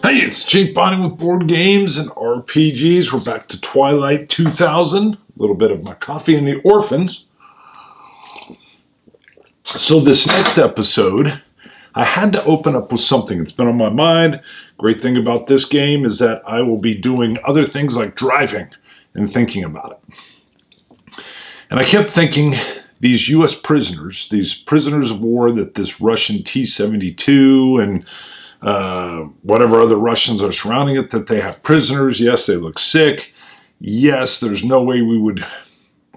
Hey, it's Jake Bonnie with Board Games and RPGs. We're back to Twilight 2000. A little bit of my coffee and the Orphans. So this next episode, I had to open up with something that's been on my mind. Great thing about this game is that I will be doing other things like driving and thinking about it. And I kept thinking, these U.S. prisoners, these prisoners of war that this Russian T-72 and whatever other Russians are surrounding it, that they have prisoners. Yes, they look sick. Yes, there's no way we would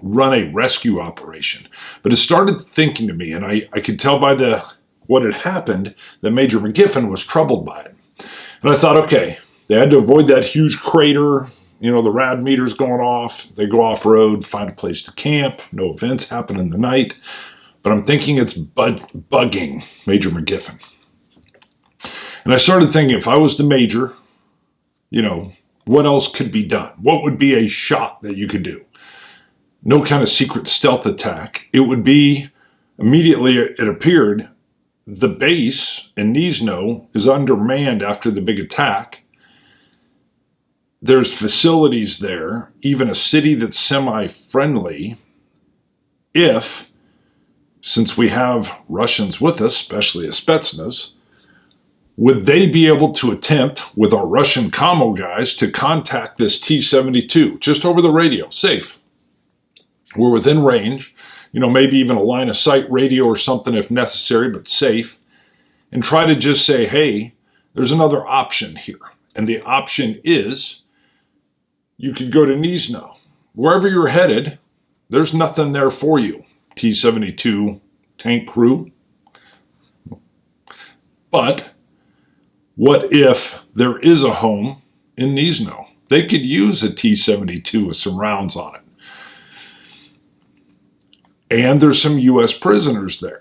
run a rescue operation. But it started thinking to me, and I could tell by what had happened that Major McGiffin was troubled by it. And I thought, okay, they had to avoid that huge crater. You know, the rad meter's going off. They go off-road, find a place to camp. No events happen in the night. But I'm thinking it's bugging Major McGiffin. And I started thinking, if I was the major, you know, what else could be done? What would be a shot that you could do? No kind of secret stealth attack. It would be, immediately it appeared, the base in Nizhno is undermanned after the big attack. There's facilities there, even a city that's semi-friendly. Since we have Russians with us, especially a Spetsnaz, would they be able to attempt, with our Russian commo guys, to contact this T-72 just over the radio, safe? We're within range, you know, maybe even a line of sight radio or something if necessary, but safe. And try to just say, hey, there's another option here. And the option is, you could go to Nizhno. Wherever you're headed, there's nothing there for you, T-72 tank crew. But what if there is a home in Nizhno? They could use a T-72 with some rounds on it. And there's some U.S. prisoners there.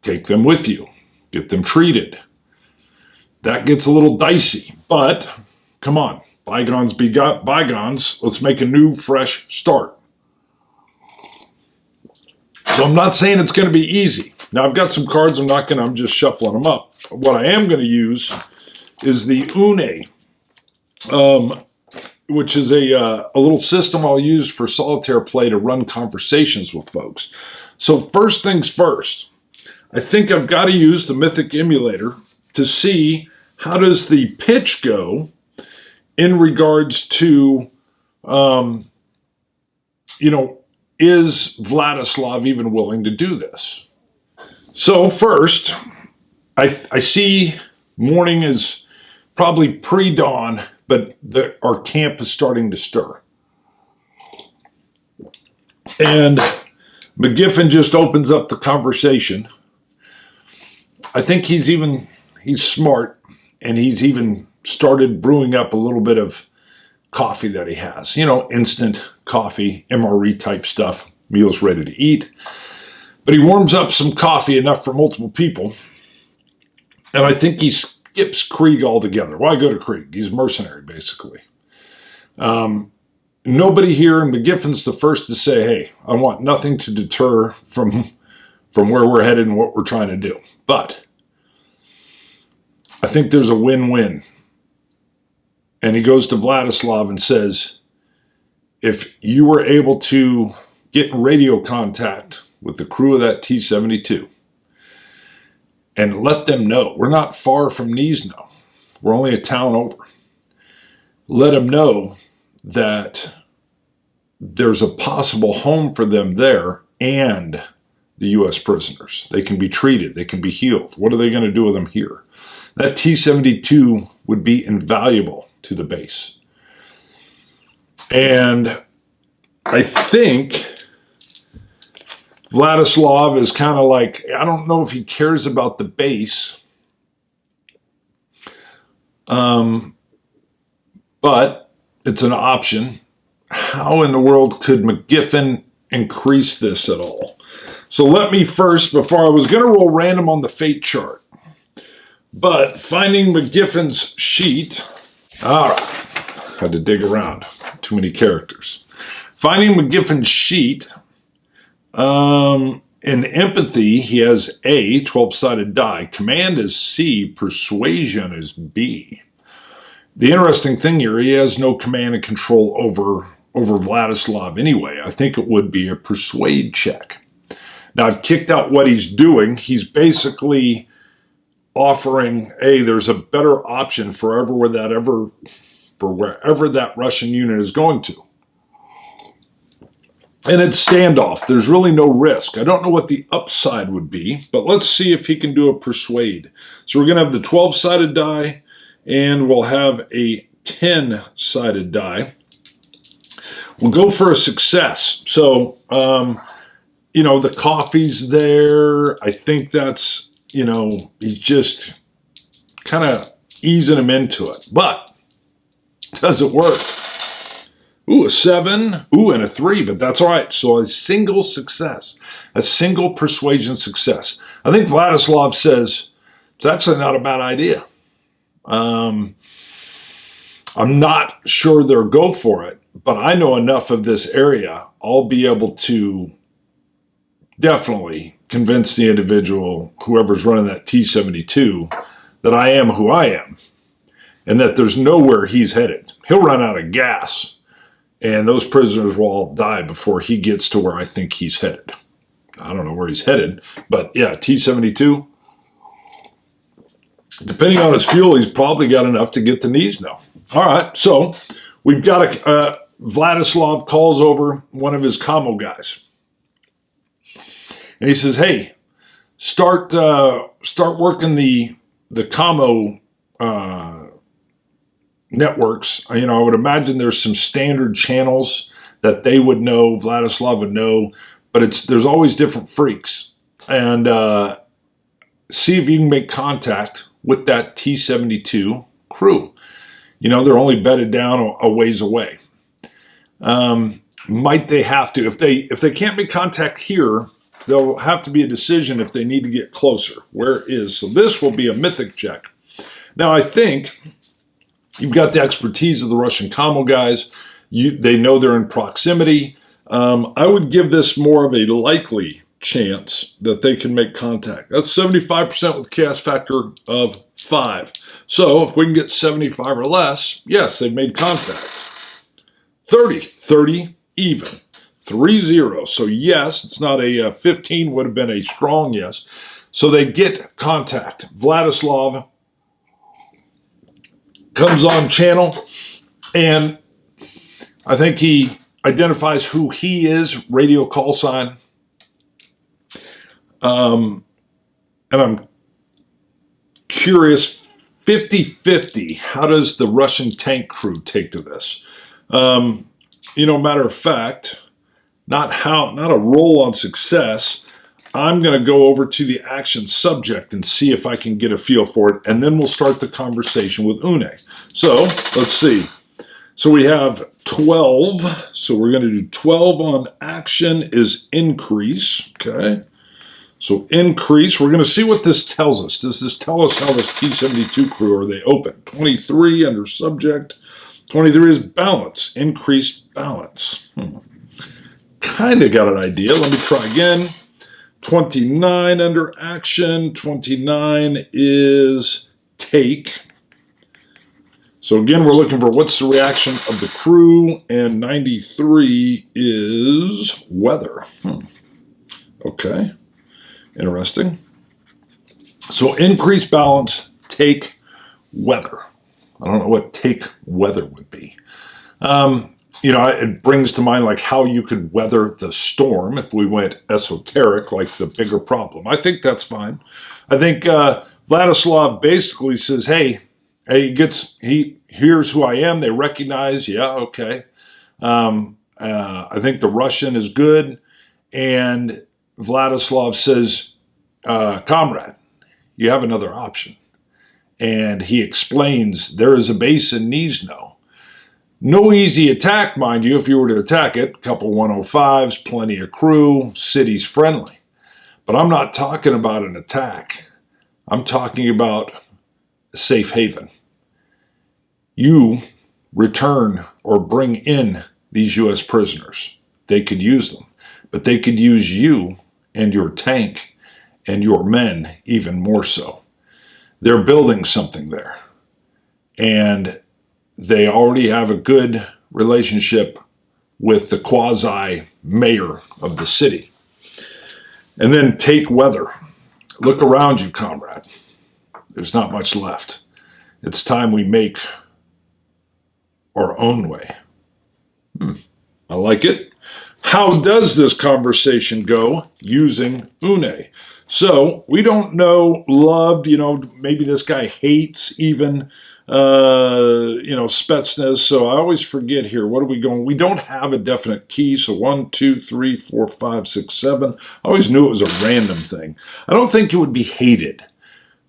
Take them with you. Get them treated. That gets a little dicey, but come on. Bygones be bygones. Let's make a new, fresh start. So I'm not saying it's going to be easy. Now I've got some cards. I'm just shuffling them up. What I am going to use is the Une, which is a little system I'll use for solitaire play to run conversations with folks. So first things first, I think I've got to use the Mythic Emulator to see how does the pitch go in regards to, is Vladislav even willing to do this? So first, I see morning is probably pre-dawn, but our camp is starting to stir. And McGiffin just opens up the conversation. I think he's smart, and he's even started brewing up a little bit of coffee that he has. You know, instant coffee, MRE type stuff, meals ready to eat. But he warms up some coffee enough for multiple people. And I think he skips Krieg altogether. Why go to Krieg? He's mercenary, basically. Nobody here, and McGiffin's the first to say, hey, I want nothing to deter from where we're headed and what we're trying to do. But I think there's a win-win. And he goes to Vladislav and says, if you were able to get in radio contact with the crew of that T-72 and let them know, we're not far from Nizhno, we're only a town over, let them know that there's a possible home for them there and the U.S. prisoners. They can be treated, they can be healed. What are they going to do with them here? That T-72 would be invaluable to the base. And I think Vladislav is kind of like, I don't know if he cares about the base, but it's an option. How in the world could McGiffin increase this at all? So let me first, before I was going to roll random on the fate chart, but finding McGiffin's sheet, all right, had to dig around, too many characters. Finding McGiffin's sheet, In empathy, he has A, 12-sided die. Command is C, persuasion is B. The interesting thing here, he has no command and control over Vladislav anyway. I think it would be a persuade check. Now, I've kicked out what he's doing. He's basically offering, hey, there's a better option for wherever that Russian unit is going to. And it's standoff. There's really no risk. I don't know what the upside would be, but let's see if he can do a persuade. So we're going to have the 12-sided die, and we'll have a 10-sided die. We'll go for a success. So, the coffee's there. I think that's, he's just kind of easing him into it. But does it work? Ooh, a 7. Ooh, and a 3, but that's all right. So a single success, a single persuasion success. I think Vladislav says it's actually not a bad idea. I'm not sure they'll go for it, but I know enough of this area. I'll be able to definitely convince the individual, whoever's running that T-72, that I am who I am and that there's nowhere he's headed. He'll run out of gas. And those prisoners will all die before he gets to where I think he's headed. I don't know where he's headed, but yeah, T-72. Depending on his fuel, he's probably got enough to get the knees now. All right, so we've got Vladislav calls over one of his commo guys. And he says, hey, start working the commo networks. I would imagine there's some standard channels that they would know, Vladislav would know, but there's always different freaks. And see if you can make contact with that T-72 crew. They're only bedded down a ways away. Might they have to? If they can't make contact here, there'll have to be a decision if they need to get closer. So this will be a mythic check. Now, I think you've got the expertise of the Russian commo guys. They know they're in proximity. I would give this more of a likely chance that they can make contact. That's 75% with a chaos factor of 5. So if we can get 75 or less, yes, they've made contact. 30 even. 3-0. So yes, it's not a 15, would have been a strong yes. So they get contact. Vladislav comes on channel, and I think he identifies who he is, radio call sign. And I'm curious, 50-50, how does the Russian tank crew take to this? Matter of fact, not a roll on success. I'm going to go over to the action subject and see if I can get a feel for it, and then we'll start the conversation with Une. So, let's see. So we have 12. So we're going to do 12 on action is increase. Okay. So increase. We're going to see what this tells us. Does this tell us how this T-72 crew, are they open? 23 under subject. 23 is balance. Increased balance. Kind of got an idea. Let me try again. 29 under action. 29 is take. So again, we're looking for what's the reaction of the crew, and 93 is weather. Okay, interesting. So increase balance, take weather. I don't know what take weather would be. It brings to mind like how you could weather the storm if we went esoteric, like the bigger problem. I think that's fine. I think Vladislav basically says, hey, he hears who I am. They recognize, yeah, okay. I think the Russian is good. And Vladislav says, comrade, you have another option. And he explains there is a base in Nizhno. No easy attack, mind you, if you were to attack it. Couple 105s, plenty of crew, city's friendly. But I'm not talking about an attack. I'm talking about a safe haven. You return or bring in these U.S. prisoners. They could use them, but they could use you and your tank and your men even more so. They're building something there. And they already have a good relationship with the quasi-mayor of the city. And then take weather. Look around you, comrade. There's not much left. It's time we make our own way. I like it. How does this conversation go using une? So we don't know, loved, maybe this guy hates even, Spetsnaz. So I always forget here. What are we going? We don't have a definite key. So 1, 2, 3, 4, 5, 6, 7. I always knew it was a random thing. I don't think it would be hated.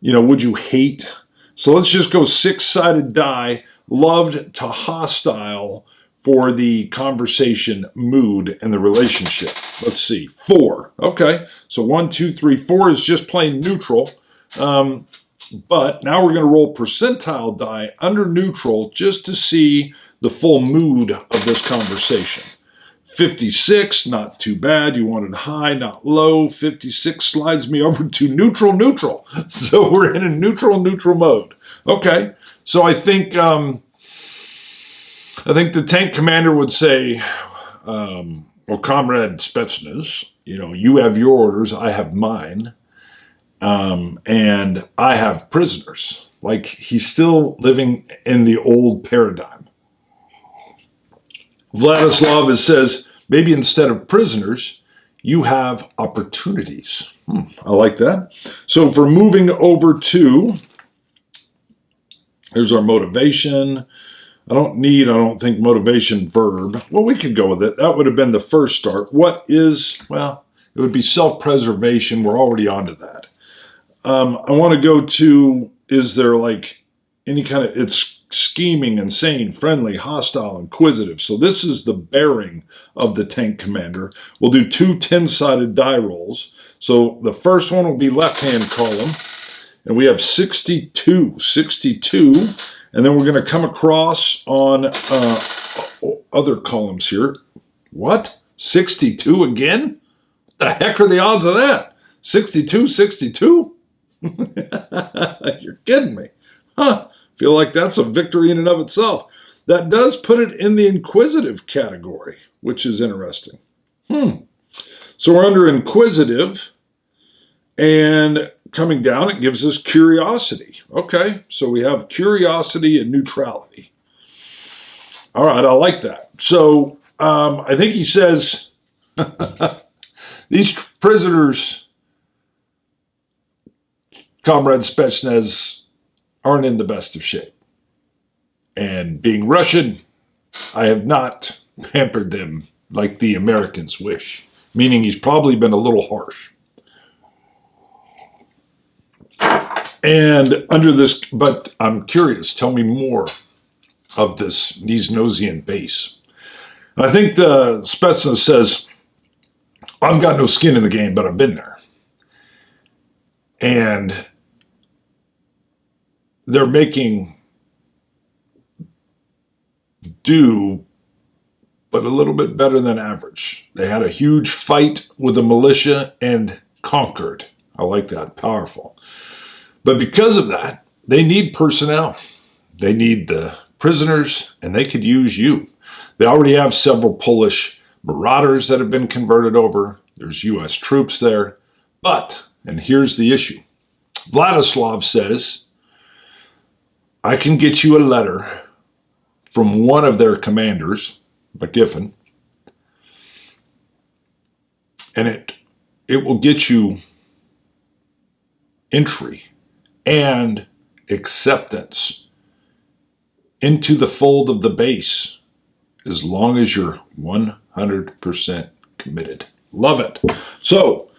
Would you hate? So let's just go 6-sided die, loved to hostile for the conversation mood and the relationship. Let's see, 4. Okay, so 1, 2, 3, 4 is just plain neutral. But now we're going to roll percentile die under neutral just to see the full mood of this conversation. 56, not too bad. You wanted high, not low. 56 slides me over to neutral. So we're in a neutral mode. Okay, so I think the tank commander would say, well, Comrade Spetsnaz, you have your orders, I have mine, and I have prisoners. Like, he's still living in the old paradigm. Vladislav says, maybe instead of prisoners, you have opportunities. I like that. So if we're moving over to, here's our motivation. I don't think, motivation verb. Well, we could go with it. That would have been the first start. What is, well, it would be self-preservation. We're already onto that. I want to go to, is there like any kind of, it's scheming, insane, friendly, hostile, inquisitive. So this is the bearing of the tank commander. We'll do 2 10-sided die rolls. So the first one will be left-hand column. And we have 62. And then we're going to come across on other columns here. What? 62 again? The heck are the odds of that? 62? You're kidding me. Huh. Feel like that's a victory in and of itself. That does put it in the inquisitive category, which is interesting. So we're under inquisitive, and coming down, it gives us curiosity. Okay, so we have curiosity and neutrality. All right, I like that. So I think he says, these prisoners, Comrade Spetsnaz, aren't in the best of shape. And being Russian, I have not pampered them like the Americans wish. Meaning he's probably been a little harsh. And under this, but I'm curious, tell me more of this Niznosian base. And I think the Spetsnaz says, I've got no skin in the game, but I've been there. And they're making do, but a little bit better than average. They had a huge fight with the militia and conquered. I like that, powerful. But because of that, they need personnel. They need the prisoners, and they could use you. They already have several Polish marauders that have been converted over. There's U.S. troops there. But, and here's the issue, Vladislav says, I can get you a letter from one of their commanders, McGiffin, and it will get you entry and acceptance into the fold of the base as long as you're 100% committed. Love it. So,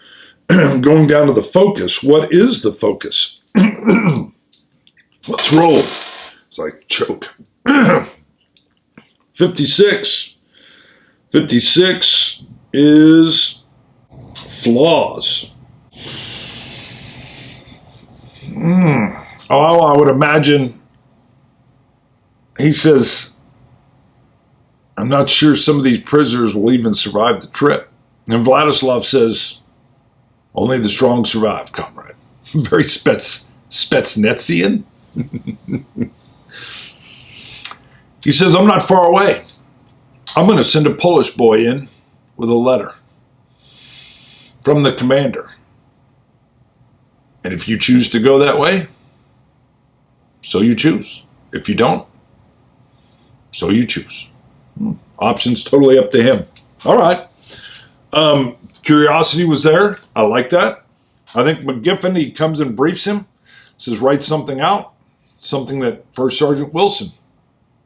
going down to the focus, what is the focus? Let's roll. It's like choke. 56. 56 is flaws. Oh, I would imagine, he says, I'm not sure some of these prisoners will even survive the trip. And Vladislav says, Only the strong survive, comrade. Very Spetsnazian. He says, I'm not far away. I'm going to send a Polish boy in with a letter from the commander. And if you choose to go that way, so you choose. If you don't, so you choose. Options totally up to him. All right. Curiosity was there. I like that. I think McGiffin, he comes and briefs him, says, write something out, something that First Sergeant Wilson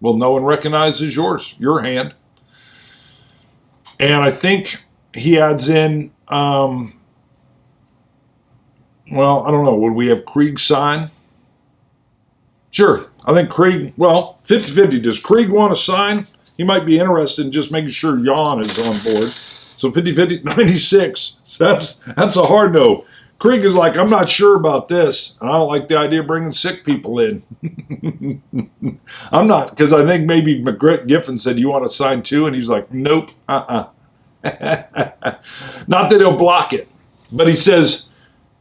will know and recognize as yours, your hand. And I think he adds in, well, I don't know, would we have Krieg sign? Sure. I think Krieg, well, 50-50. Does Krieg want to sign? He might be interested in just making sure Jan is on board. So 50-50, 96. That's a hard no. Krieg is like, I'm not sure about this, and I don't like the idea of bringing sick people in. I'm not, because I think maybe McGiffin said, you want to sign too? And he's like, nope, Not that he'll block it, but he says,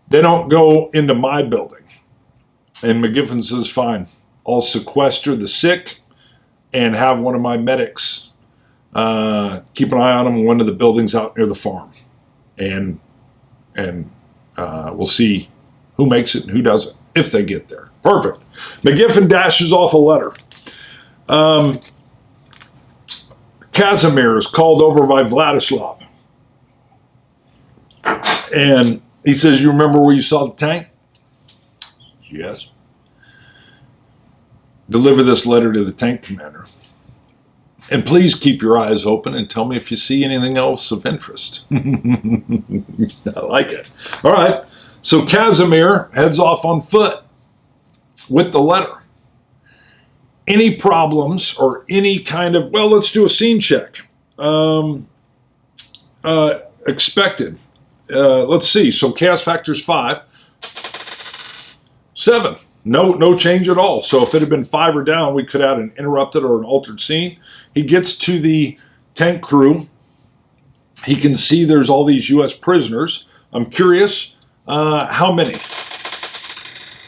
they don't go into my building. And McGiffin says, fine, I'll sequester the sick and have one of my medics keep an eye on them in one of the buildings out near the farm. And we'll see who makes it and who doesn't, if they get there. Perfect. McGiffin dashes off a letter. Casimir is called over by Vladislav. And he says, you remember where you saw the tank? Yes. Deliver this letter to the tank commander. And please keep your eyes open and tell me if you see anything else of interest. I like it. All right. So Casimir heads off on foot with the letter. Any problems or any kind of, well, let's do a scene check. Expected. Let's see. So chaos factor's 5. 7. No change at all. So if it had been 5 or down, we could add an interrupted or an altered scene. He gets to the tank crew. He can see there's all these U.S. prisoners. I'm curious, how many?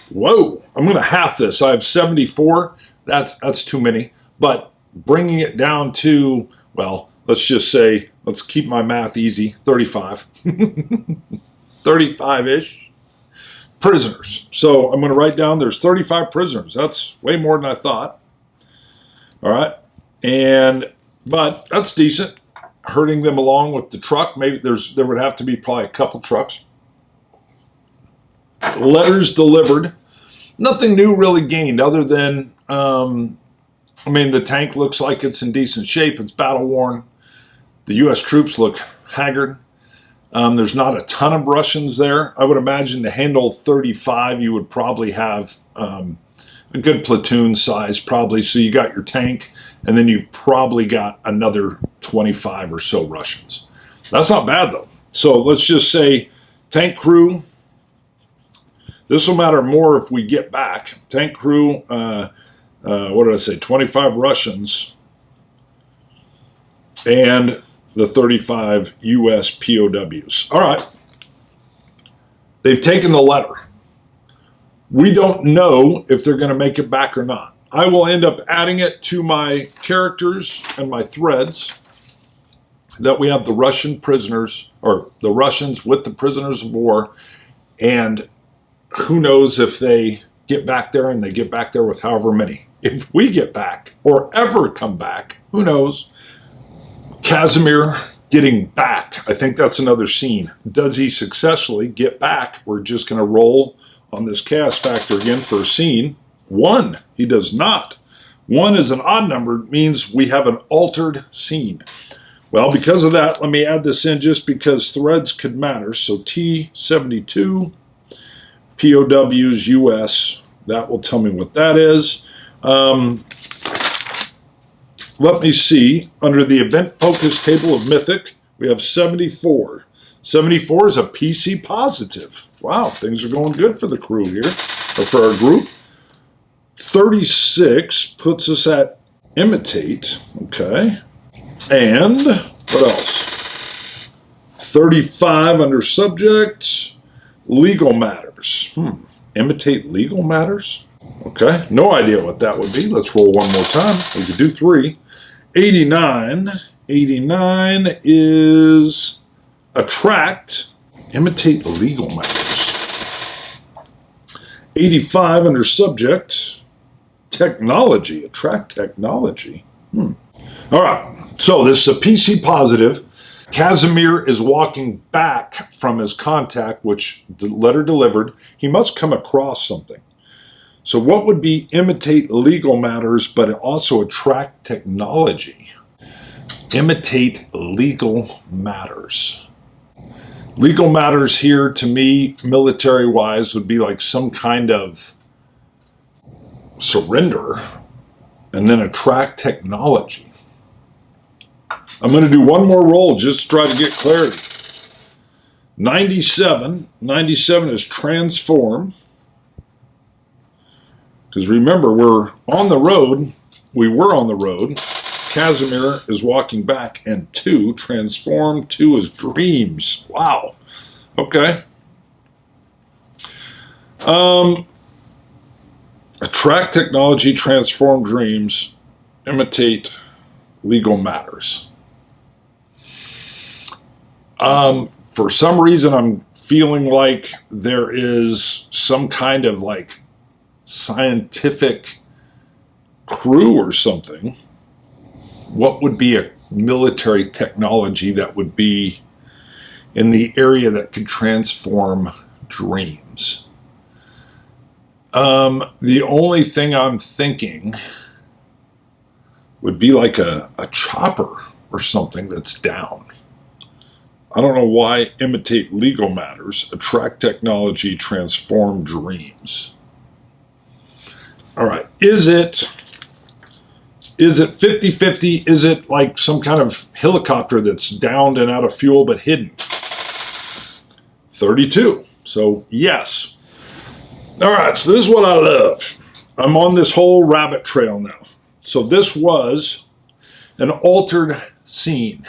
Whoa, I'm going to half this. I have 74. That's too many. But bringing it down to, well, let's just say, let's keep my math easy, 35. 35-ish. Prisoners. So I'm going to write down there's 35 prisoners. That's way more than I thought. All right. But that's decent. Herding them along with the truck. Maybe there would have to be probably a couple trucks. Letters delivered. Nothing new really gained other than, the tank looks like it's in decent shape. It's battle worn. The U.S. troops look haggard. There's not a ton of Russians there. I would imagine to handle 35, you would probably have a good platoon size, probably. So you got your tank, and then you've probably got another 25 or so Russians. That's not bad, though. So let's just say tank crew. This will matter more if we get back. Tank crew, what did I say, 25 Russians, and the 35 U.S. POWs. All right. They've taken the letter. We don't know if they're going to make it back or not. I will end up adding it to my characters and my threads that we have the Russian prisoners, or the Russians with the prisoners of war, and who knows if they get back there and they get back there with however many. If we get back or ever come back, who knows? Casimir getting back. I think that's another scene. Does he successfully get back? We're just going to roll on this chaos factor again for a scene. 1. He does not. 1 is an odd number. It means we have an altered scene. Well, because of that, let me add this in just because threads could matter. So T72, POWs, US. That will tell me what that is. Let me see. Under the event focus table of Mythic, we have 74. 74 is a PC positive. Wow, things are going good for the crew here, or for our group. 36 puts us at imitate. Okay. And what else? 35 under subject, legal matters. Imitate legal matters? Okay, no idea what that would be. Let's roll one more time. We could do 3. 89. 89 is attract, imitate legal matters. 85 under subject, technology, attract technology. All right, so this is a PC positive. Casimir is walking back from his contact, which the letter delivered. He must come across something. So what would be imitate legal matters, but also attract technology? Imitate legal matters. Legal matters here, to me, military-wise, would be like some kind of surrender, and then attract technology. I'm going to do one more roll just to try to get clarity. 97. 97 is transform. Because remember, we're on the road. We were on the road. Casimir is walking back. And 2, transform. 2 is dreams. Wow. Okay. Attract technology, transform dreams, imitate legal matters. For some reason, I'm feeling like there is some kind of like scientific crew or something. What would be a military technology that would be in the area that could transform dreams? The only thing I'm thinking would be like a chopper or something that's down. I don't know why imitate legal matters, attract technology, transform dreams. All right, is it 50-50? Is it like some kind of helicopter that's downed and out of fuel but hidden? 32, so yes. All right, so this is what I love. I'm on this whole rabbit trail now. So this was an altered scene.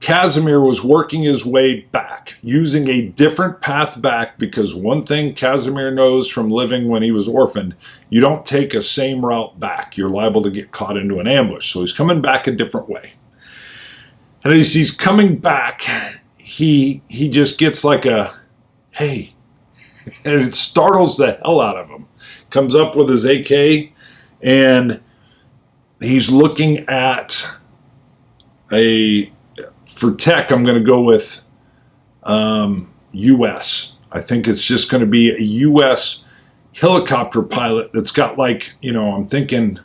Casimir was working his way back, using a different path back, because one thing Casimir knows from living when he was orphaned, you don't take a same route back. You're liable to get caught into an ambush. So he's coming back a different way. And as he's coming back, he just gets like a, hey, and it startles the hell out of him. Comes up with his AK, and he's looking at for tech, I'm going to go with U.S. I think it's just going to be a U.S. helicopter pilot that's got like, I'm thinking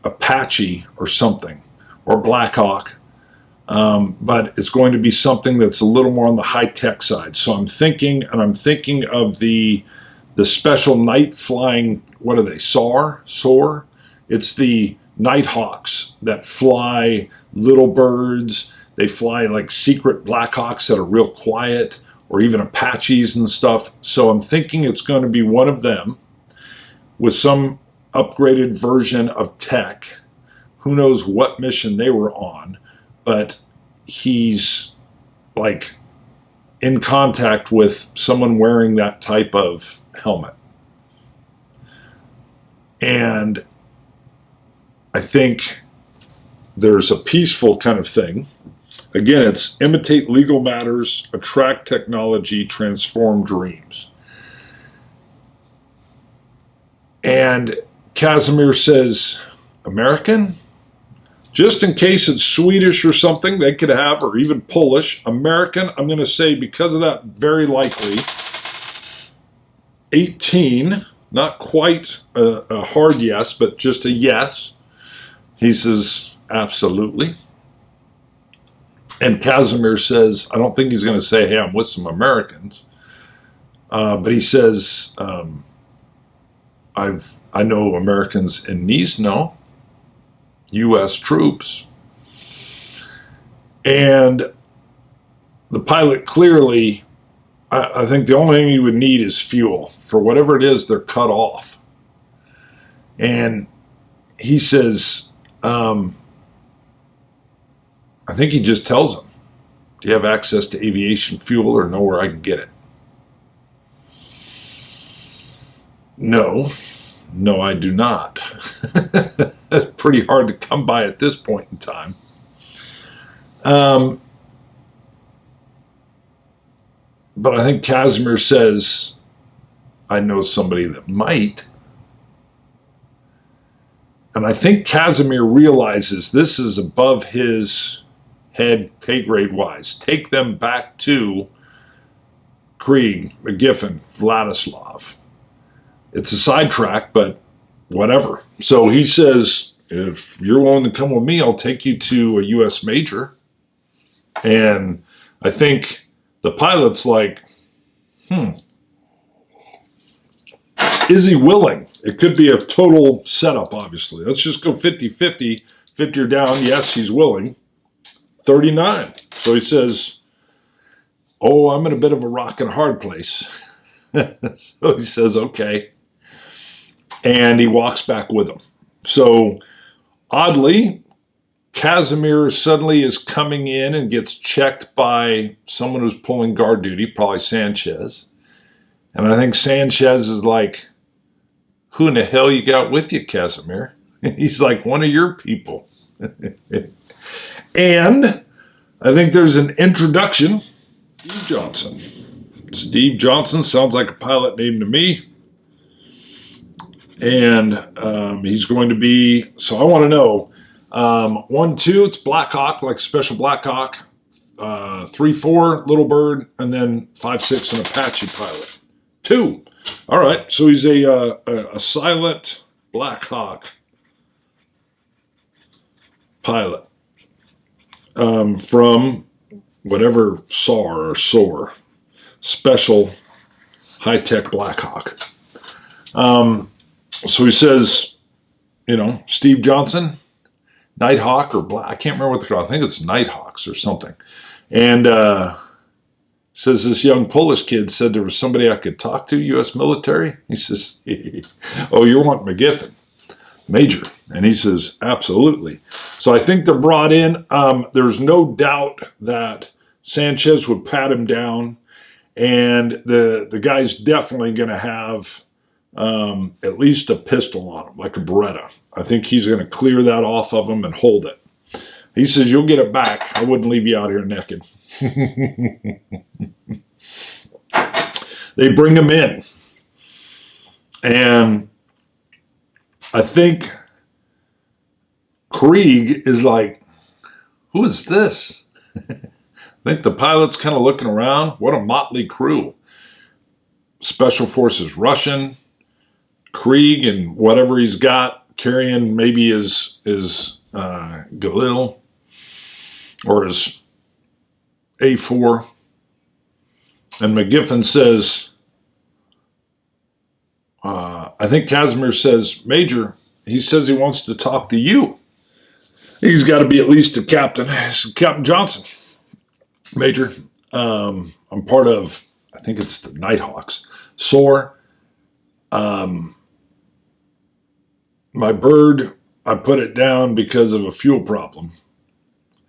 Apache or something, or Black Hawk. But it's going to be something that's a little more on the high-tech side. So I'm thinking of the special night flying, what are they, SOAR? It's the Nighthawks that fly little birds. They fly like secret Black Hawks that are real quiet, or even Apaches and stuff. So I'm thinking it's going to be one of them with some upgraded version of tech. Who knows what mission they were on, but he's like in contact with someone wearing that type of helmet. And I think there's a peaceful kind of thing. Again, it's imitate legal matters, attract technology, transform dreams. And Casimir says, American? Just in case it's Swedish or something they could have, or even Polish. American, I'm going to say, because of that, very likely. 18, not quite a hard yes, but just a yes. He says, absolutely. And Casimir says, I don't think he's going to say, hey, I'm with some Americans. But he says, I know Americans in Nisno, U.S. troops. And the pilot clearly, I think the only thing he would need is fuel. For whatever it is, they're cut off. And he says, I think he just tells him, Do you have access to aviation fuel or know where I can get it? No, I do not. That's pretty hard to come by at this point in time. But I think Casimir says, I know somebody that might. And I think Casimir realizes this is above his head pay grade wise. Take them back to Krieg, McGiffin, Vladislav. It's a sidetrack, but whatever. So he says, if you're willing to come with me, I'll take you to a U.S. major. And I think the pilot's like, is he willing? It could be a total setup, obviously. Let's just go 50-50. 50 or down, yes, he's willing. 39. So he says, oh, I'm in a bit of a rock and hard place. So he says, okay. And he walks back with him. So oddly, Casimir suddenly is coming in and gets checked by someone who's pulling guard duty, probably Sanchez. And I think Sanchez is like, who in the hell you got with you, Casimir? He's like, one of your people. And I think there's an introduction. Steve Johnson. Steve Johnson sounds like a pilot name to me. And he's going to be, so I want to know, 1, 2, it's Black Hawk, like Special Black Hawk. 3, 4, Little Bird, and then 5, 6, an Apache pilot. 2. All right, so he's a silent Black Hawk pilot from whatever SAR or SOAR, Special High-Tech Black Hawk. So he says, Steve Johnson, Nighthawk or Black, I can't remember what they're called. I think it's Nighthawks or something. And says this young Polish kid said there was somebody I could talk to, U.S. military. He says, oh, you want McGiffin, Major. And he says, absolutely. So I think they're brought in. There's no doubt that Sanchez would pat him down. And the guy's definitely going to have at least a pistol on him, like a Beretta. I think he's going to clear that off of him and hold it. He says, you'll get it back. I wouldn't leave you out here naked. They bring him in. And I think Krieg is like, who is this? I think the pilot's kind of looking around. What a motley crew. Special Forces Russian. Krieg and whatever he's got, carrying maybe his Galil or his A4. And McGiffin says, I think Casimir says, Major, he says he wants to talk to you. He's got to be at least a captain. Captain Johnson. Major, I'm part of, I think it's the Nighthawks. SOAR. My bird, I put it down because of a fuel problem.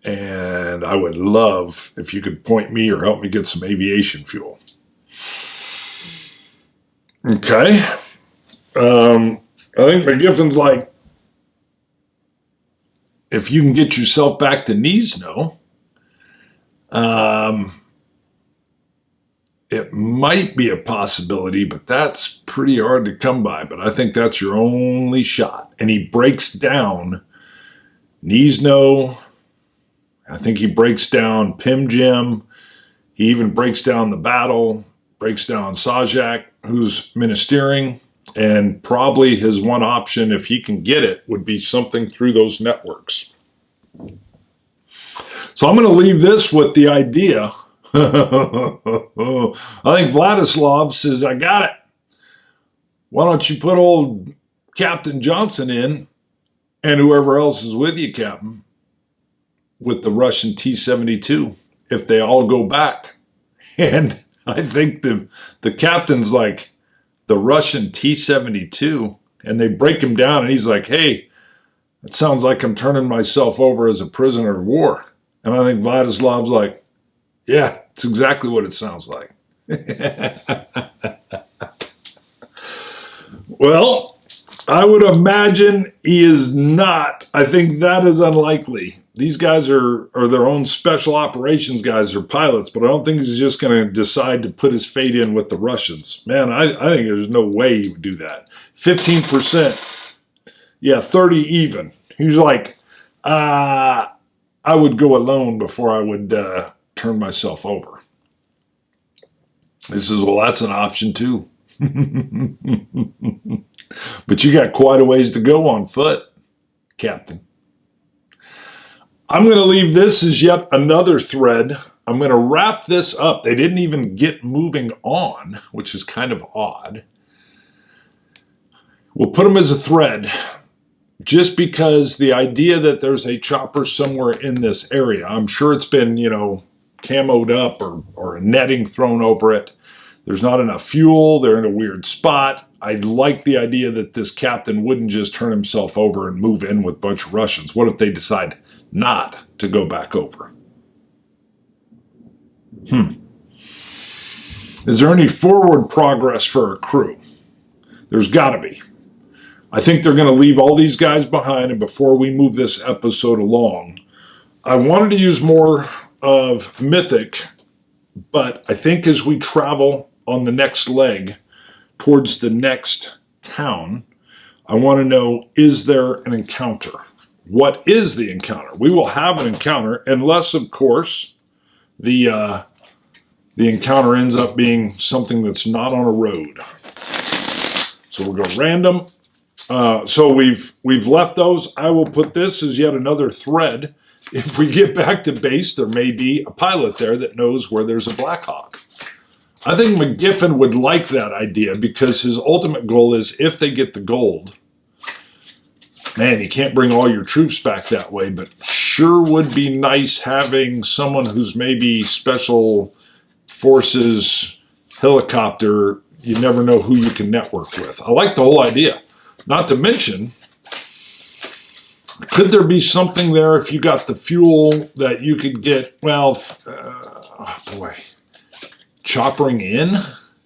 And I would love if you could point me or help me get some aviation fuel. Okay. I think McGiffin's like, if you can get yourself back to Gniezno, it might be a possibility, but that's pretty hard to come by. But I think that's your only shot. And he breaks down Gniezno. I think he breaks down Pimjim. He even breaks down the battle, breaks down Sajak, who's ministering. And probably his one option, if he can get it, would be something through those networks. So I'm going to leave this with the idea. I think Vladislav says, I got it. Why don't you put old Captain Johnson in and whoever else is with you, Captain, with the Russian T-72 if they all go back. And I think the captain's like, the Russian T-72, and they break him down, and he's like, hey, it sounds like I'm turning myself over as a prisoner of war. And I think Vladislav's like, Yeah, it's exactly what it sounds like. Well, I would imagine he is not. I think that is unlikely. These guys are their own special operations guys or pilots, but I don't think he's just going to decide to put his fate in with the Russians. Man, I think there's no way he would do that. 15%. Yeah, 30 even. He's like, I would go alone before I would turn myself over. This is, well, that's an option too. But you got quite a ways to go on foot, Captain. I'm going to leave this as yet another thread. I'm going to wrap this up. They didn't even get moving on, which is kind of odd. We'll put them as a thread just because the idea that there's a chopper somewhere in this area, I'm sure it's been, camoed up or a netting thrown over it. There's not enough fuel. They're in a weird spot. I like the idea that this captain wouldn't just turn himself over and move in with a bunch of Russians. What if they decide not to go back over? Is there any forward progress for a crew? There's got to be. I think they're going to leave all these guys behind, and before we move this episode along, I wanted to use more of Mythic, but I think as we travel on the next leg towards the next town, I want to know, is there an encounter? What is the encounter? We will have an encounter unless, of course, the encounter ends up being something that's not on a road. So we'll go random. So we've left those. I will put this as yet another thread. If we get back to base, there may be a pilot there that knows where there's a Black Hawk. I think McGiffin would like that idea because his ultimate goal is, if they get the gold, man, you can't bring all your troops back that way, but sure would be nice having someone who's maybe special forces helicopter. You never know who you can network with. I like the whole idea. Not to mention, could there be something there if you got the fuel that you could get, choppering in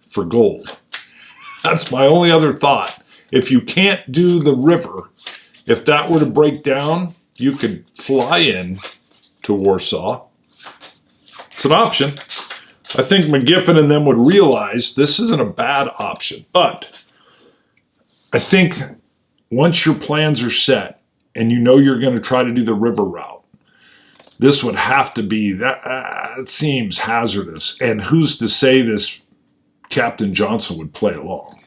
for gold? That's my only other thought. If you can't do the river, if that were to break down, you could fly in to Warsaw. It's an option. I think McGiffin and them would realize this isn't a bad option, but I think once your plans are set and you know you're going to try to do the river route, this would have to be, it seems hazardous. And who's to say this Captain Johnson would play along?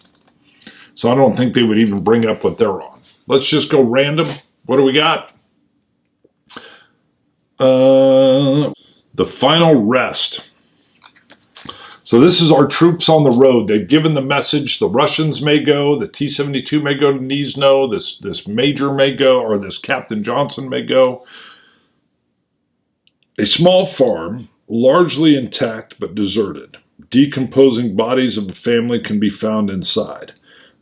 So I don't think they would even bring up what they're on. Let's just go random. What do we got? The final rest. So this is our troops on the road. They've given the message. The Russians may go. The T-72 may go to Gniezno. This major may go, or this Captain Johnson may go. A small farm, largely intact but deserted. Decomposing bodies of a family can be found inside.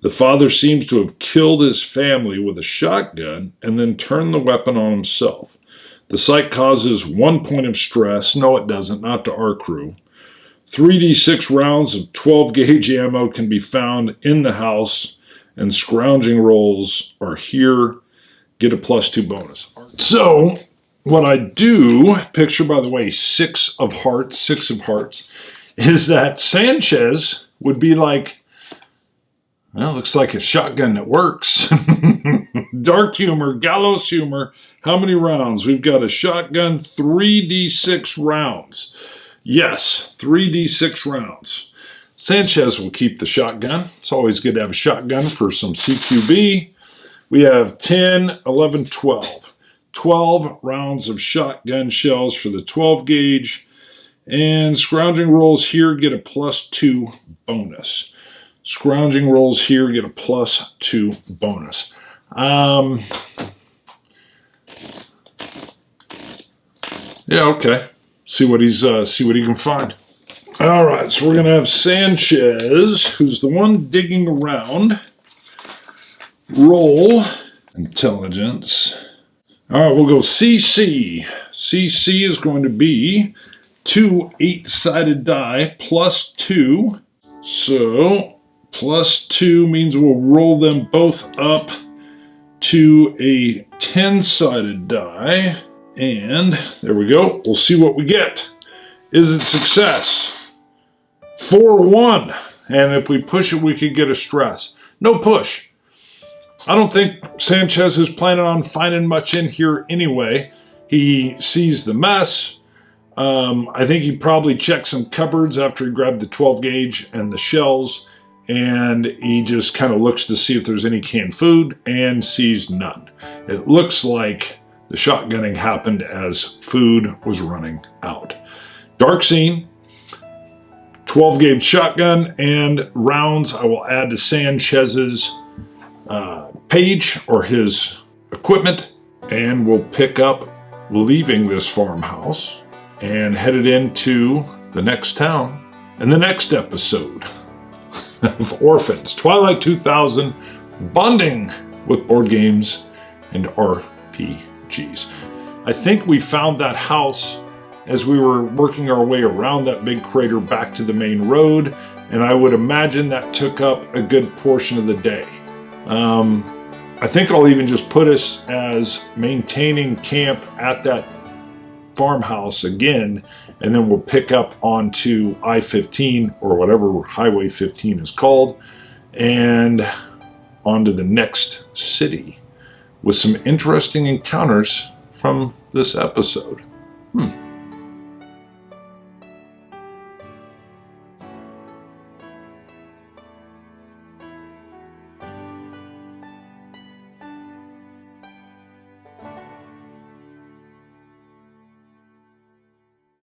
The father seems to have killed his family with a shotgun and then turned the weapon on himself. The sight causes 1 point of stress. No, it doesn't. Not to our crew. 3d6 rounds of 12 gauge ammo can be found in the house, and scrounging rolls are here. Get a +2 bonus. So, what I do, picture, by the way, 6 of hearts, is that Sanchez would be like, well, looks like a shotgun that works. Dark humor, gallows humor. How many rounds? We've got a shotgun, 3d6 rounds. Yes, 3d6 rounds. Sanchez will keep the shotgun. It's always good to have a shotgun for some CQB. We have 10, 11, 12. 12 rounds of shotgun shells for the 12 gauge. And scrounging rolls here get a +2 bonus. Scrounging rolls here get a +2 bonus. Yeah, okay. See what he can find. All right, so we're gonna have Sanchez, who's the one digging around, roll intelligence. All right, we'll go CC. CC is going to be 2 8-sided die plus 2. So plus 2 means we'll roll them both up to a 10-sided die. And there we go. We'll see what we get. Is it success? 4-1. And if we push it, we could get a stress. No push. I don't think Sanchez is planning on finding much in here anyway. He sees the mess. I think he probably checked some cupboards after he grabbed the 12 gauge and the shells. And he just kind of looks to see if there's any canned food and sees none. It looks like the shotgunning happened as food was running out. Dark scene. 12 gauge shotgun and rounds I will add to Sanchez's page or his equipment, and we'll pick up leaving this farmhouse and headed into the next town in the next episode of Orphans, Twilight 2000, bonding with board games and RPGs. I think we found that house as we were working our way around that big crater back to the main road, and I would imagine that took up a good portion of the day. I think I'll even just put us as maintaining camp at that farmhouse again, and then we'll pick up onto I-15 or whatever Highway 15 is called, and onto the next city with some interesting encounters from this episode.